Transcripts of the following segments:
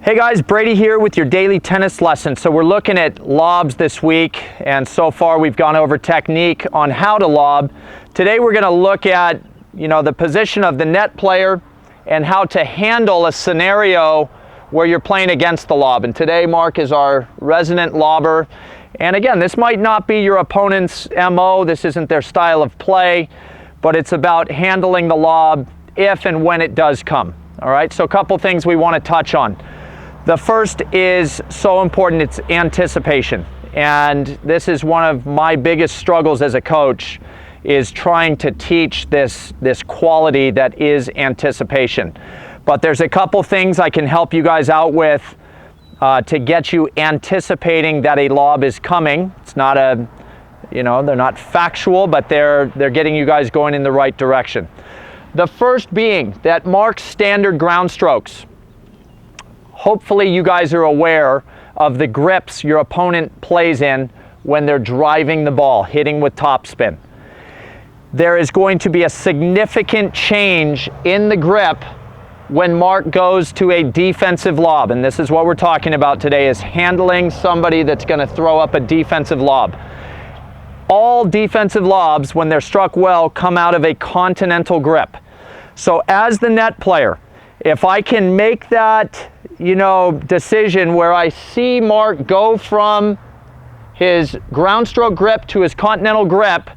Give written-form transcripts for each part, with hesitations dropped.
Hey guys, Brady here with your daily tennis lesson. So we're looking at lobs this week, and so far we've gone over technique on how to lob. Today we're going to look at, the position of the net player and how to handle a scenario where you're playing against the lob. And today Mark is our resident lobber. And again, this might not be your opponent's MO, this isn't their style of play, but it's about handling the lob if and when it does come. All right, so a couple things we want to touch on. The first is so important, it's anticipation. And this is one of my biggest struggles as a coach, is trying to teach this quality that is anticipation. But there's a couple things I can help you guys out with to get you anticipating that a lob is coming. It's not they're not factual, but they're getting you guys going in the right direction. The first being that Mark's standard ground strokes. Hopefully you guys are aware of the grips your opponent plays in when they're driving the ball, hitting with topspin. There is going to be a significant change in the grip when Mark goes to a defensive lob. And this is what we're talking about today, is handling somebody that's going to throw up a defensive lob. All defensive lobs, when they're struck well, come out of a continental grip. So as the net player, if I can make that decision where I see Mark go from his ground stroke grip to his continental grip,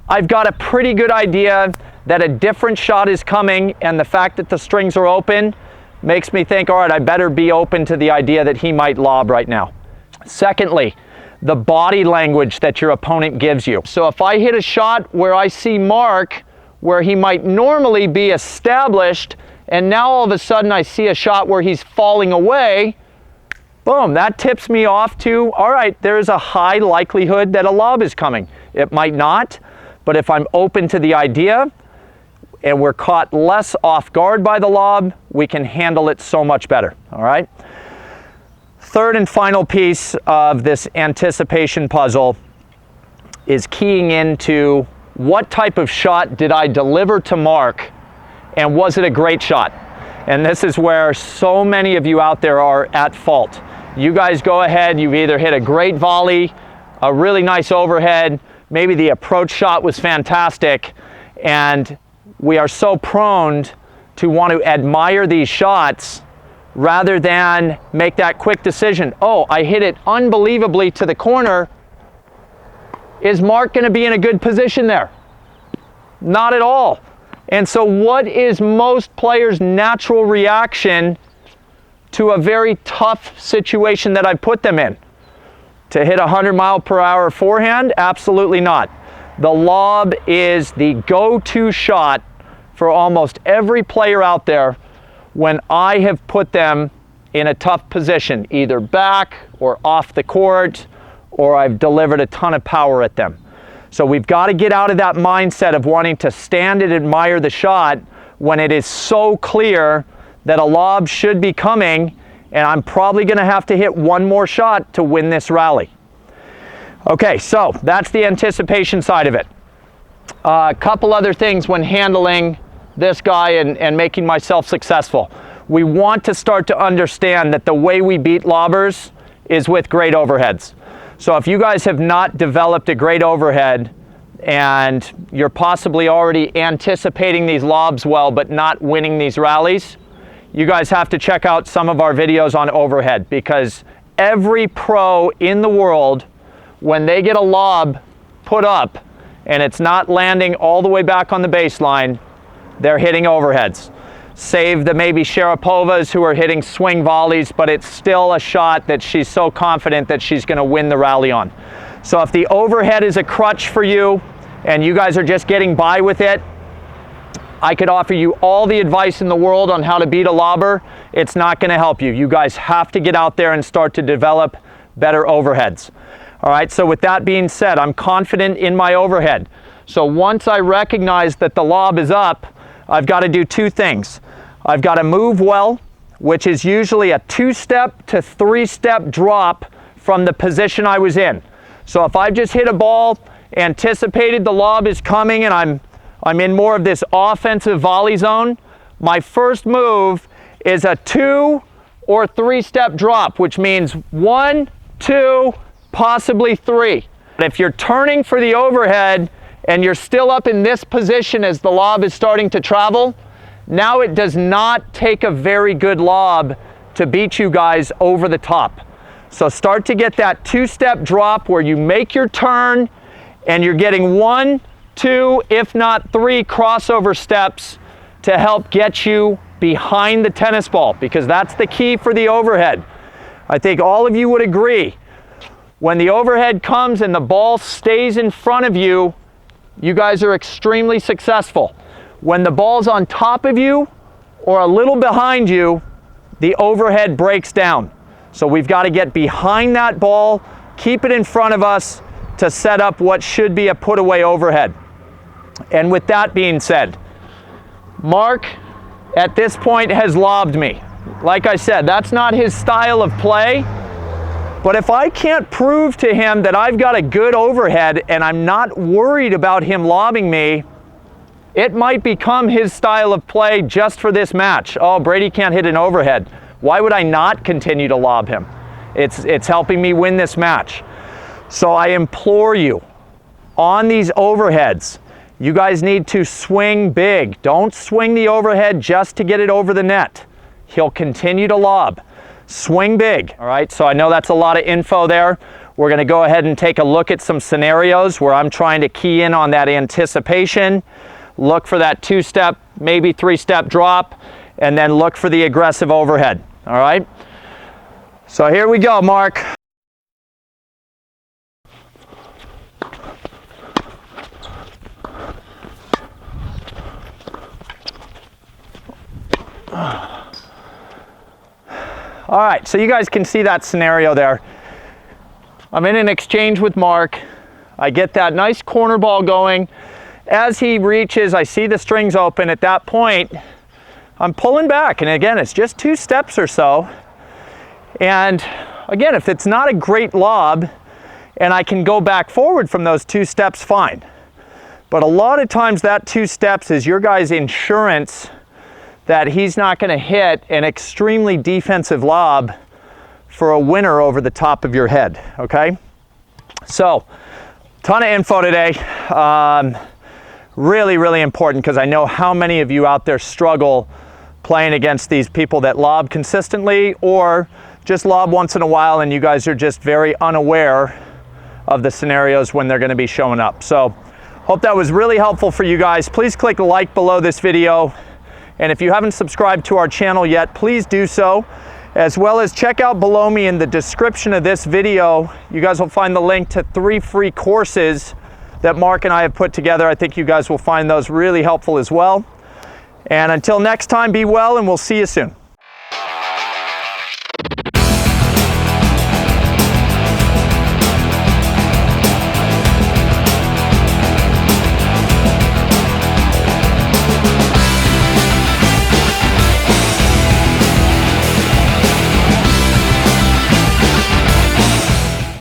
I've got a pretty good idea that a different shot is coming, and the fact that the strings are open makes me think, all right, I better be open to the idea that he might lob right now. Secondly, the body language that your opponent gives you. So if I hit a shot where I see Mark where he might normally be established, and now all of a sudden I see a shot where he's falling away, boom, that tips me off to, all right, there's a high likelihood that a lob is coming. It might not, but if I'm open to the idea and we're caught less off guard by the lob, we can handle it so much better, all right? Third and final piece of this anticipation puzzle is keying into what type of shot did I deliver to Mark, and was it a great shot? And this is where so many of you out there are at fault. You guys go ahead, you've either hit a great volley, a really nice overhead, maybe the approach shot was fantastic, and we are so prone to want to admire these shots rather than make that quick decision. Oh, I hit it unbelievably to the corner. Is Mark going to be in a good position there? Not at all. And so what is most players' natural reaction to a very tough situation that I put them in? To hit 100-mile-per-hour forehand? Absolutely not. The lob is the go-to shot for almost every player out there when I have put them in a tough position, either back or off the court, or I've delivered a ton of power at them. So we've got to get out of that mindset of wanting to stand and admire the shot when it is so clear that a lob should be coming, and I'm probably going to have to hit one more shot to win this rally. Okay, so that's the anticipation side of it. A couple other things when handling this guy and making myself successful. We want to start to understand that the way we beat lobbers is with great overheads. So if you guys have not developed a great overhead and you're possibly already anticipating these lobs well but not winning these rallies, you guys have to check out some of our videos on overhead, because every pro in the world, when they get a lob put up and it's not landing all the way back on the baseline, they're hitting overheads. Save the maybe Sharapovas who are hitting swing volleys, but it's still a shot that she's so confident that she's going to win the rally on. So if the overhead is a crutch for you and you guys are just getting by with it, I could offer you all the advice in the world on how to beat a lobber. It's not going to help you. You guys have to get out there and start to develop better overheads. All right, so with that being said, I'm confident in my overhead. So once I recognize that the lob is up, I've got to do two things. I've got to move well, which is usually a 2-step to 3-step drop from the position I was in. So if I've just hit a ball, anticipated the lob is coming, and I'm in more of this offensive volley zone, my first move is a 2 or 3-step drop, which means 1, 2, possibly 3. If you're turning for the overhead and you're still up in this position as the lob is starting to travel, now it does not take a very good lob to beat you guys over the top. So start to get that 2-step drop where you make your turn and you're getting 1, 2, if not 3 crossover steps to help get you behind the tennis ball, because that's the key for the overhead. I think all of you would agree, when the overhead comes and the ball stays in front of you, you guys are extremely successful. When the ball's on top of you or a little behind you, the overhead breaks down. So we've got to get behind that ball, keep it in front of us to set up what should be a put away overhead. And with that being said, Mark at this point has lobbed me. Like I said, that's not his style of play, but if I can't prove to him that I've got a good overhead and I'm not worried about him lobbing me, it might become his style of play just for this match. Oh, Brady can't hit an overhead. Why would I not continue to lob him? It's helping me win this match. So I implore you, on these overheads, you guys need to swing big. Don't swing the overhead just to get it over the net. He'll continue to lob. Swing big, all right? So I know that's a lot of info there. We're gonna go ahead and take a look at some scenarios where I'm trying to key in on that anticipation, look for that 2-step, maybe 3-step drop, and then look for the aggressive overhead, all right? So here we go, Mark. All right, so you guys can see that scenario there. I'm in an exchange with Mark. I get that nice corner ball going. As he reaches, I see the strings open. At that point, I'm pulling back. And again, it's just 2 steps or so. And again, if it's not a great lob and I can go back forward from those 2 steps, fine. But a lot of times that 2 steps is your guys' insurance that he's not going to hit an extremely defensive lob for a winner over the top of your head, okay? So, ton of info today. Really, really important, because I know how many of you out there struggle playing against these people that lob consistently or just lob once in a while, and you guys are just very unaware of the scenarios when they're going to be showing up. So, hope that was really helpful for you guys. Please click like below this video. And if you haven't subscribed to our channel yet, please do so, as well as check out below me in the description of this video. You guys will find the link to 3 free courses that Mark and I have put together. I think you guys will find those really helpful as well. And until next time, be well, and we'll see you soon.